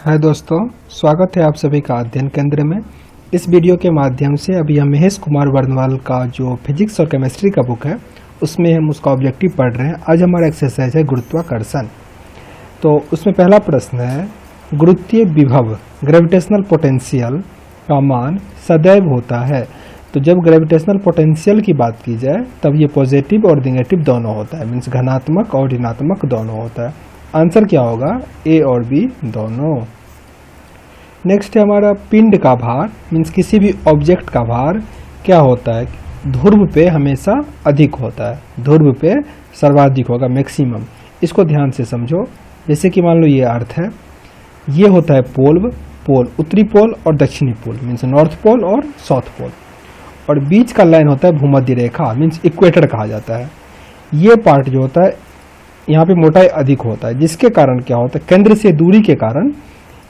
हाय दोस्तों, स्वागत है आप सभी का अध्ययन केंद्र में। इस वीडियो के माध्यम से अभी हम महेश कुमार वर्णवाल का जो फिजिक्स और केमिस्ट्री का बुक है उसमें हम उसका ऑब्जेक्टिव पढ़ रहे हैं। आज हमारा एक्सरसाइज है गुरुत्वाकर्षण। तो उसमें पहला प्रश्न है, गुरुत्वीय विभव ग्रेविटेशनल पोटेंशियल का मान सदैव होता है। तो जब ग्रेविटेशनल पोटेंशियल की बात की जाए तब ये पॉजिटिव और नेगेटिव दोनों होता है, मीन्स धनात्मक और ऋणात्मक दोनों होता है। आंसर क्या होगा? ए और बी दोनों। नेक्स्ट है हमारा पिंड का भार, मीन्स किसी भी ऑब्जेक्ट का भार क्या होता है? ध्रुव पे हमेशा अधिक होता है, ध्रुव पे सर्वाधिक होगा, मैक्सिमम। इसको ध्यान से समझो। जैसे कि मान लो ये अर्थ है, ये होता है पोल, उत्तरी पोल और दक्षिणी पोल, मीन्स नॉर्थ पोल और साउथ पोल, और बीच का लाइन होता है भूमध्य रेखा, मीन्स इक्वेटर कहा जाता है। ये पार्ट जो होता है यहाँ पे मोटाई अधिक होता है, जिसके कारण क्या होता है, केंद्र से दूरी के कारण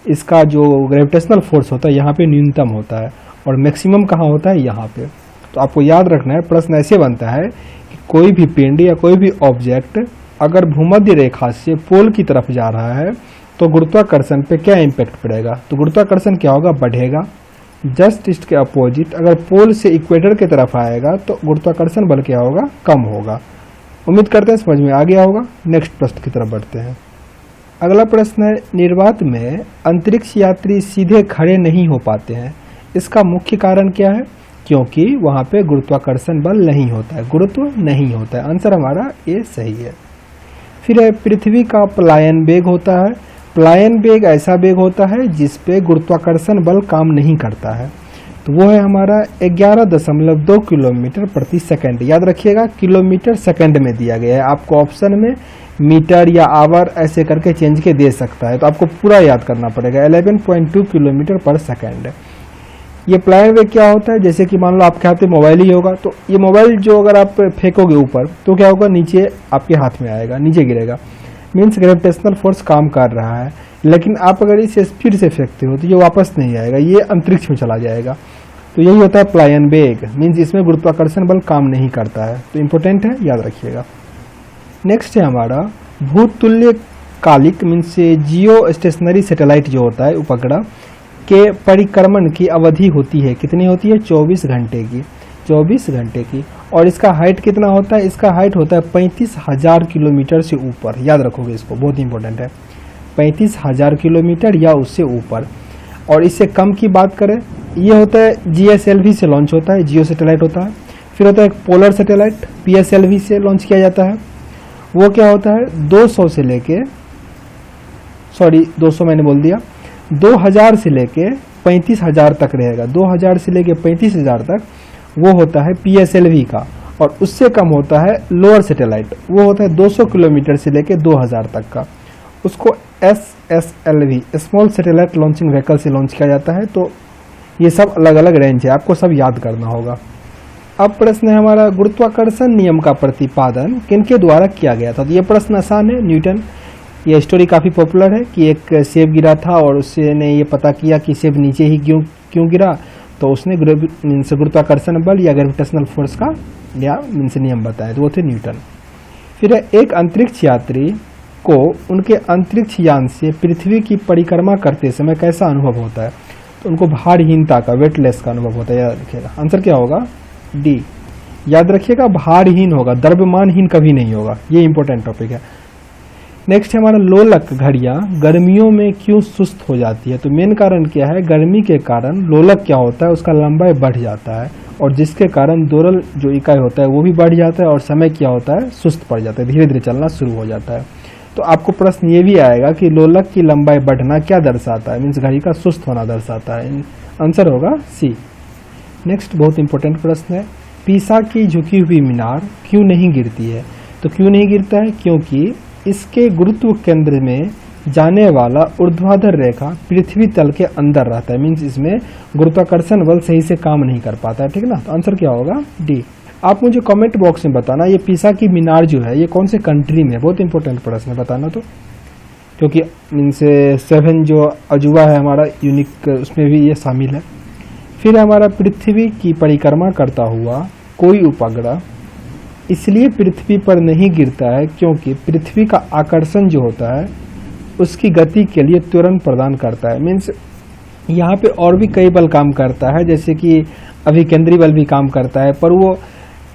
इसका जो ग्रेविटेशनल फोर्स होता है यहाँ पे न्यूनतम होता है और मैक्सिमम कहाँ होता है? यहाँ पे। तो आपको याद रखना है, प्रश्न ऐसे बनता है कि कोई भी पिंड या कोई भी ऑब्जेक्ट अगर भूमध्य रेखा से पोल की तरफ जा रहा है तो गुरुत्वाकर्षण पे क्या इम्पैक्ट पड़ेगा? तो गुरुत्वाकर्षण क्या होगा? बढ़ेगा। जस्ट इसके अपोजिट अगर पोल से इक्वेटर की तरफ आएगा तो गुरुत्वाकर्षण बल क्या होगा? कम होगा। उम्मीद करते हैं समझ में आ गया होगा। नेक्स्ट प्रश्न की तरफ बढ़ते हैं। अगला प्रश्न है, निर्वात में अंतरिक्ष यात्री सीधे खड़े नहीं हो पाते हैं, इसका मुख्य कारण क्या है? क्योंकि वहां पे गुरुत्वाकर्षण बल नहीं होता है, गुरुत्व नहीं होता है। आंसर हमारा ए सही है। फिर है, पृथ्वी का पलायन वेग होता है। पलायन वेग ऐसा वेग होता है जिसपे गुरुत्वाकर्षण बल काम नहीं करता है, तो वो है हमारा 11.2 किलोमीटर प्रति सेकंड। याद रखिएगा, किलोमीटर सेकंड में दिया गया है। आपको ऑप्शन में मीटर या आवर ऐसे करके चेंज के दे सकता है, तो आपको पूरा याद करना पड़ेगा। 11.2 किलोमीटर पर सेकंड। ये पलायन वेग क्या होता है? जैसे कि मान लो आपके हाथ में मोबाइल ही होगा, तो ये मोबाइल जो अगर आप फेंकोगे ऊपर तो क्या होगा? नीचे आपके हाथ में आएगा, नीचे गिरेगा, मीन्स ग्रेविटेशनल फोर्स काम कर रहा है। लेकिन आप अगर इसे स्पीड से फेंकते हो तो ये वापस नहीं आएगा, ये अंतरिक्ष में चला जाएगा। तो यही होता है पलायन वेग, मीन्स इसमें गुरुत्वाकर्षण बल काम नहीं करता है। तो इंपॉर्टेंट है, याद रखिएगा। नेक्स्ट है हमारा भूतुल्य कालिक, मीन्स जियो स्टेशनरी सैटेलाइट जो होता है उपग्रह के परिक्रमण की अवधि होती है, कितनी होती है? 24 घंटे की। 24 घंटे की। और इसका हाइट कितना होता है? इसका हाइट होता है 35,000 किलोमीटर से ऊपर। याद रखोगे इसको, बहुत इंपॉर्टेंट है। 35,000 किलोमीटर या उससे ऊपर। और इससे कम की बात करें, ये होता है GSLV से लॉन्च होता है, जियो सैटेलाइट होता है। फिर होता है पोलर सैटेलाइट, PSLV से लॉन्च किया जाता है। वो क्या होता है? 200 से लेके 200 मैंने बोल दिया, 2000 से लेके 35,000 तक रहेगा। 2000 से लेके 35,000 तक वो होता है PSLV का। और उससे कम होता है लोअर सैटेलाइट, वो होता है 200 किलोमीटर से लेके 2000 तक का। उसको SSLV small satellite launching vehicle से लॉन्च किया जाता है। तो ये सब अलग अलग रेंज है, आपको सब याद करना होगा। अब प्रश्न है हमारा, गुरुत्वाकर्षण नियम का प्रतिपादन किनके द्वारा किया गया था? तो ये प्रश्न आसान है, न्यूटन। ये स्टोरी काफी पॉपुलर है कि एक सेब गिरा था और उसने ये पता किया कि सेब नीचे ही क्यों गिरा, तो उसने गुरुत्वाकर्षण बल या ग्रेविटेशनल फोर्स का नियम बताया, तो वो थे न्यूटन। फिर एक अंतरिक्ष यात्री को उनके अंतरिक्ष यान से पृथ्वी की परिक्रमा करते समय कैसा अनुभव होता है? तो उनको भारहीनता का, वेटलेस का अनुभव होता है। याद रखिएगा, आंसर क्या होगा? डी। याद रखिएगा, भारहीन होगा, द्रव्यमानहीन कभी नहीं होगा। ये इंपॉर्टेंट टॉपिक है। नेक्स्ट है हमारा, लोलक घड़ियां गर्मियों में क्यों सुस्त हो जाती है? तो मेन कारण क्या है? गर्मी के कारण लोलक क्या होता है? उसका लंबाई बढ़ जाता है, और जिसके कारण दोलन जो इकाई होता है वो भी बढ़ जाता है, और समय क्या होता है? सुस्त पड़ जाता है, धीरे धीरे चलना शुरू हो जाता है। तो आपको प्रश्न ये भी आएगा कि लोलक की लंबाई बढ़ना क्या दर्शाता है? मीन्स घड़ी का सुस्त होना दर्शाता है। आंसर होगा सी। नेक्स्ट बहुत इंपॉर्टेंट प्रश्न है, पीसा की झुकी हुई मीनार क्यों नहीं गिरती है? तो क्यों नहीं गिरता है? क्योंकि इसके गुरुत्व केंद्र में जाने वाला ऊर्ध्वाधर रेखा पृथ्वी तल के अंदर रहता है, मीन्स इसमें गुरुत्वाकर्षण बल सही से काम नहीं कर पाता है। ठीक है ना? तो आंसर क्या होगा? डी। आप मुझे कमेंट बॉक्स में बताना, ये पीसा की मीनार जो है ये कौन से कंट्री में है? बहुत इंपॉर्टेंट प्रश्न है, बताना। तो क्योंकि मीन्स 7 जो अजूबा है हमारा यूनिक, उसमें भी ये शामिल है। फिर हमारा, पृथ्वी की परिक्रमा करता हुआ कोई उपग्रह इसलिए पृथ्वी पर नहीं गिरता है क्योंकि पृथ्वी का आकर्षण जो होता है उसकी गति के लिए त्वरण प्रदान करता है। मीन्स यहाँ पे और भी कई बल काम करता है, जैसे कि अभिकेंद्री बल भी काम करता है, पर वो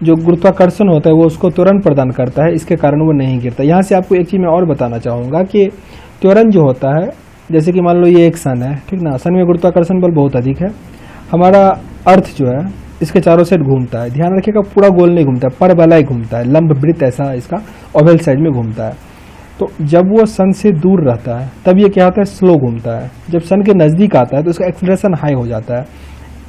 जो गुरुत्वाकर्षण होता है वो उसको त्वरण प्रदान करता है, इसके कारण वो नहीं गिरता। यहाँ से आपको एक चीज़ मैं और बताना चाहूँगा कि त्वरण जो होता है, जैसे कि मान लो ये एक सन है, ठीक ना, सन में गुरुत्वाकर्षण बल बहुत अधिक है। हमारा अर्थ जो है इसके चारों साइड घूमता है, ध्यान रखिएगा पूरा गोल नहीं घूमता है, परवलय घूमता है, लंब वृत्त ऐसा इसका ओवल साइड में घूमता है। तो जब वो सन से दूर रहता है तब ये क्या होता है, स्लो घूमता है। जब सन के नज़दीक आता है तो उसका एक्सेलरेशन हाई हो जाता है।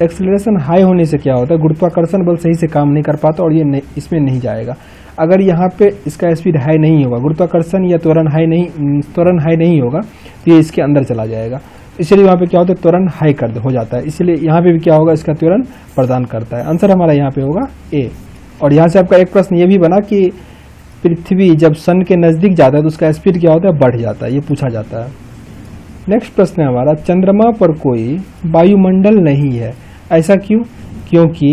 एक्सेलरेशन हाई होने से क्या होता है, गुरुत्वाकर्षण बल सही से काम नहीं कर पाता और ये इसमें नहीं जाएगा। अगर यहाँ पे इसका स्पीड हाई नहीं होगा, गुरुत्वाकर्षण या त्वरण हाई नहीं होगा, तो ये इसके अंदर चला जाएगा। इसलिए वहाँ पे क्या होता है, त्वरण हाई हो जाता है, इसलिए यहाँ पे भी क्या होगा, इसका त्वरण प्रदान करता है। आंसर हमारा यहाँ पे होगा ए। और यहाँ से आपका एक प्रश्न ये भी बना कि पृथ्वी जब सन के नज़दीक जाता है तो उसका स्पीड क्या होता है, बढ़ जाता है, ये पूछा जाता है। नेक्स्ट प्रश्न है हमारा, चंद्रमा पर कोई वायुमंडल नहीं है, ऐसा क्यों? क्योंकि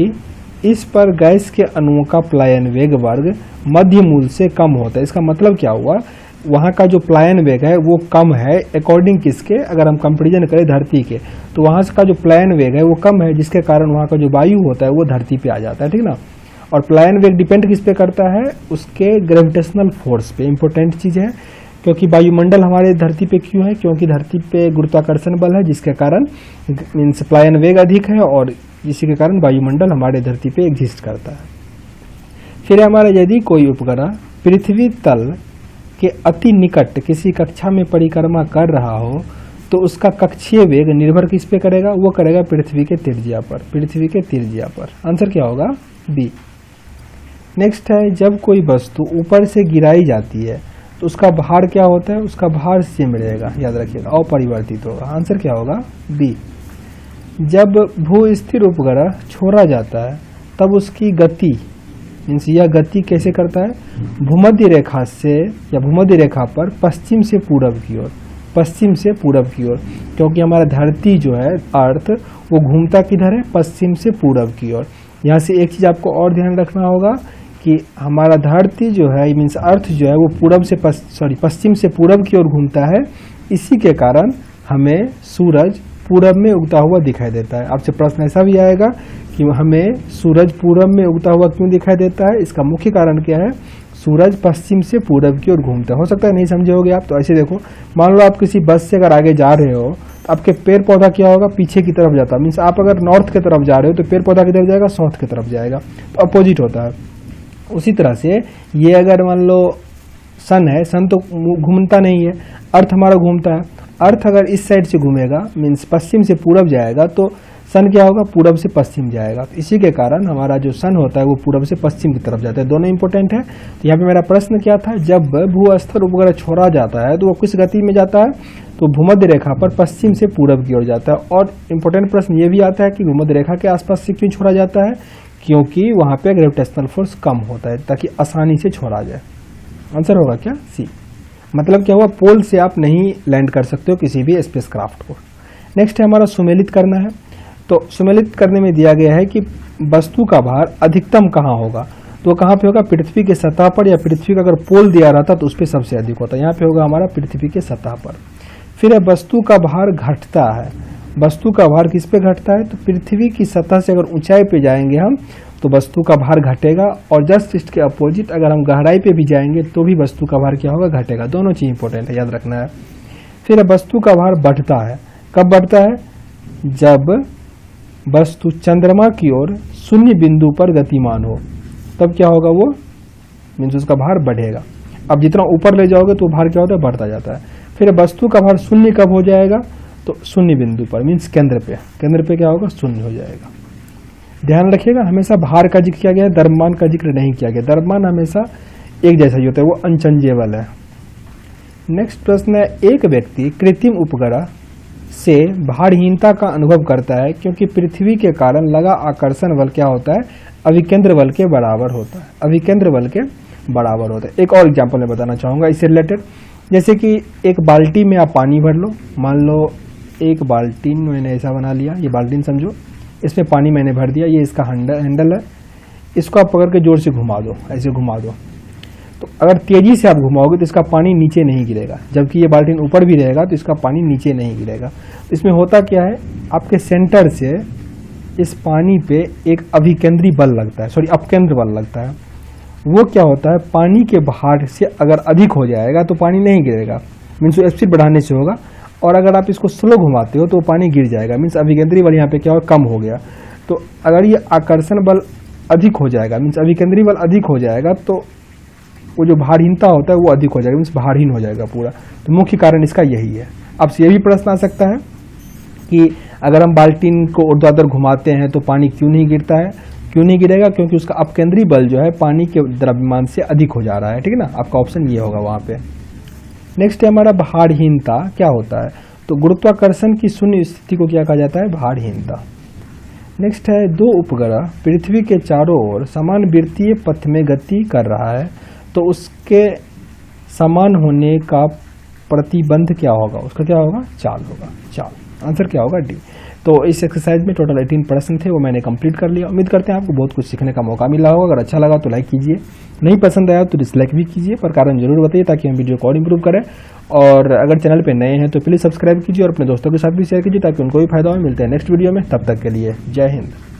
इस पर गैस के अणुओं का पलायन वेग वर्ग मध्य मूल से कम होता है। इसका मतलब क्या हुआ, वहाँ का जो पलायन वेग है वो कम है अकॉर्डिंग किसके, अगर हम कंपेरिजन करें धरती के, तो वहाँ का जो पलायन वेग है वो कम है, जिसके कारण वहाँ का जो वायु होता है वो धरती पे आ जाता है, ठीक ना। और पलायन वेग डिपेंड किस पे करता है, उसके ग्रेविटेशनल फोर्स पे। इंपॉर्टेंट चीज़ है, क्योंकि वायुमंडल हमारे धरती पे क्यों है, क्योंकि धरती पे गुरुत्वाकर्षण बल है, जिसके कारण मीन्स पलायन वेग अधिक है और इसी के कारण वायुमंडल हमारे धरती पे एग्जिस्ट करता है। फिर हमारा, यदि कोई उपग्रह पृथ्वी तल के अति निकट किसी कक्षा में परिक्रमा कर रहा हो तो उसका कक्षीय वेग निर्भर किस पे करेगा, वो करेगा पृथ्वी के त्रिज्या पर, पृथ्वी के त्रिज्या पर। आंसर क्या होगा, बी। नेक्स्ट है, जब कोई वस्तु ऊपर से गिराई जाती है तो उसका भार क्या होता है, उसका भार सेम रहेगा, याद रखिएगा, अपरिवर्तित होगा। आंसर क्या होगा, बी। जब भू स्थिर उपग्रह छोड़ा जाता है तब उसकी गति मीन्स यह गति कैसे करता है, भूमध्य रेखा से या भूमध्य रेखा पर पश्चिम से पूरब की ओर, पश्चिम से पूरब की ओर, क्योंकि हमारा धरती जो है अर्थ वो घूमता किधर है, पश्चिम से पूरब की ओर। यहाँ से एक चीज़ आपको और ध्यान रखना होगा कि हमारा धरती जो है मीन्स अर्थ जो है वो पश्चिम से पूरब की ओर घूमता है, इसी के कारण हमें सूरज पूरब में उगता हुआ दिखाई देता है। आपसे प्रश्न ऐसा भी आएगा कि हमें सूरज पूरब में उगता हुआ क्यों दिखाई देता है, इसका मुख्य कारण क्या है, सूरज पश्चिम से पूरब की ओर घूमता है। हो सकता है नहीं समझे होगे आप, तो ऐसे देखो, मान लो आप किसी बस से अगर आगे जा रहे हो तो आपके पेड़ पौधा क्या होगा, पीछे की तरफ जाता है। मीन्स आप अगर नॉर्थ की तरफ जा रहे हो तो पेड़ पौधा किधर जाएगा, साउथ की तरफ जाएगा, तो अपोजिट होता है। उसी तरह से ये अगर मान लो सन है, सन तो घूमता नहीं है, अर्थ हमारा घूमता है। अर्थ अगर इस साइड से घूमेगा मीन्स पश्चिम से पूरब जाएगा तो सन क्या होगा, पूरब से पश्चिम जाएगा। तो इसी के कारण हमारा जो सन होता है वो पूरब से पश्चिम की तरफ जाता है। दोनों इंपॉर्टेंट है। तो यहाँ पे मेरा प्रश्न क्या था, जब भू-स्तर उपग्रह छोड़ा जाता है तो वो किस गति में जाता है, तो भूमध्य रेखा पर पश्चिम से पूरब की ओर जाता है। और इंपॉर्टेंट प्रश्न ये भी आता है कि भूमध्य रेखा के आसपास से क्यों छोड़ा जाता है, क्योंकि वहाँ पे ग्रेविटेशनल फोर्स कम होता है, ताकि आसानी से छोड़ा जाए। आंसर होगा क्या, सी। मतलब क्या हुआ, पोल से आप नहीं लैंड कर सकते हो किसी भी स्पेसक्राफ्ट को। नेक्स्ट है हमारा सुमेलित करना है। तो सुमेलित करने में दिया गया है कि वस्तु का भार अधिकतम कहाँ होगा, तो कहाँ पे होगा, पृथ्वी के सतह पर, या पृथ्वी का अगर पोल दिया रहता तो उस पर सबसे अधिक होता है। यहाँ पे होगा हमारा पृथ्वी के सतह पर। फिर वस्तु का भार घटता है। वस्तु का भार किस पे घटता है, तो पृथ्वी की सतह से अगर ऊंचाई पे जाएंगे हम तो वस्तु का भार घटेगा, और जस्ट इसके अपोजिट अगर हम गहराई पे भी जाएंगे तो भी वस्तु का भार क्या होगा, घटेगा। दोनों चीज इंपॉर्टेंट है, याद रखना है। फिर वस्तु का भार बढ़ता है। कब बढ़ता है, जब वस्तु चंद्रमा की ओर शून्य बिंदु पर गतिमान हो, तब क्या होगा, वो मीन्स उसका भार बढ़ेगा। अब जितना ऊपर ले जाओगे तो भार क्या होता है, बढ़ता जाता है। फिर वस्तु का भार शून्य कब हो जाएगा, तो शून्य बिंदु पर मीन्स केंद्र पे क्या होगा, शून्य हो जाएगा। ध्यान रखिएगा, हमेशा भार का जिक्र किया गया है, द्रव्यमान का जिक्र नहीं किया गया। द्रव्यमान हमेशा एक जैसा ही होता है, वो अनचेंजेबल है। नेक्स्ट प्रश्न है, एक व्यक्ति कृत्रिम उपग्रह से भारहीनता का अनुभव करता है क्योंकि पृथ्वी के कारण लगा आकर्षण बल क्या होता है, अभिकेंद्र बल के बराबर होता है। अभिकेंद्र बल के बराबर होता है। एक और एग्जाम्पल मैं बताना चाहूँगा इससे रिलेटेड। जैसे कि एक बाल्टी में आप पानी भर लो, मान लो एक बाल्टी मैंने ऐसा बना लिया, ये बाल्टी समझो, इसमें पानी मैंने भर दिया, ये इसका हैंडल है, इसको आप पकड़ के जोर से घुमा दो, ऐसे घुमा दो, तो अगर तेज़ी से आप घुमाओगे तो इसका पानी नीचे नहीं गिरेगा, जबकि ये बाल्टीन ऊपर भी रहेगा तो इसका पानी नीचे नहीं गिरेगा। इसमें होता क्या है, आपके सेंटर से इस पानी पे एक अभिकेंद्री बल लगता है, सॉरी अपकेंद्र बल लगता है। वो क्या होता है, पानी के भार से अगर अधिक हो जाएगा तो पानी नहीं गिरेगा, मीन्स स्पीड बढ़ाने से होगा, और अगर आप इसको स्लो घुमाते हो तो पानी गिर जाएगा, मीन्स अभिकेंद्री बल यहाँ पे क्या हो, कम हो गया। तो अगर ये आकर्षण बल अधिक हो जाएगा, मीन्स अभिकेंद्री बल अधिक हो जाएगा, तो वो जो भारहीनता होता है वो अधिक हो जाएगा, मीन्स भारहीन हो जाएगा पूरा। तो मुख्य कारण इसका यही है। अब से ये भी प्रश्न आ सकता है कि अगर हम बाल्टीन को ऊर्ध्वाधर घुमाते हैं तो पानी क्यों नहीं गिरता है? क्यों नहीं गिरेगा? क्योंकि उसका अपकेंद्री बल जो है पानी के द्रव्यमान से अधिक हो जा रहा है, ठीक है ना। आपका ऑप्शन ये होगा वहाँ पे। नेक्स्ट है हमारा भारहीनता। क्या होता है? तो गुरुत्वाकर्षण की शून्य स्थिति को क्या कहा जाता है? भारहीनता। नेक्स्ट है, दो उपग्रह पृथ्वी के चारों ओर समान वृत्तीय पथ में गति कर रहा है, तो उसके समान होने का प्रतिबंध क्या होगा? उसका क्या होगा? चाल होगा, चाल। आंसर क्या होगा? डी। तो इस एक्सरसाइज में टोटल 18 प्रश्न थे, वो मैंने कंप्लीट कर लिया। उम्मीद करते हैं आपको बहुत कुछ सीखने का मौका मिला होगा। अगर अच्छा लगा तो लाइक कीजिए, नहीं पसंद आया तो डिसलाइक भी कीजिए, पर कारण जरूर बताइए ताकि हम वीडियो को और इंप्रूव करें। और अगर चैनल पे नए हैं तो प्लीज़ सब्सक्राइब कीजिए और अपने दोस्तों के साथ भी शेयर कीजिए ताकि उनको भी फायदा हो। मिलते हैं नेक्स्ट वीडियो में, तब तक के लिए जय हिंद।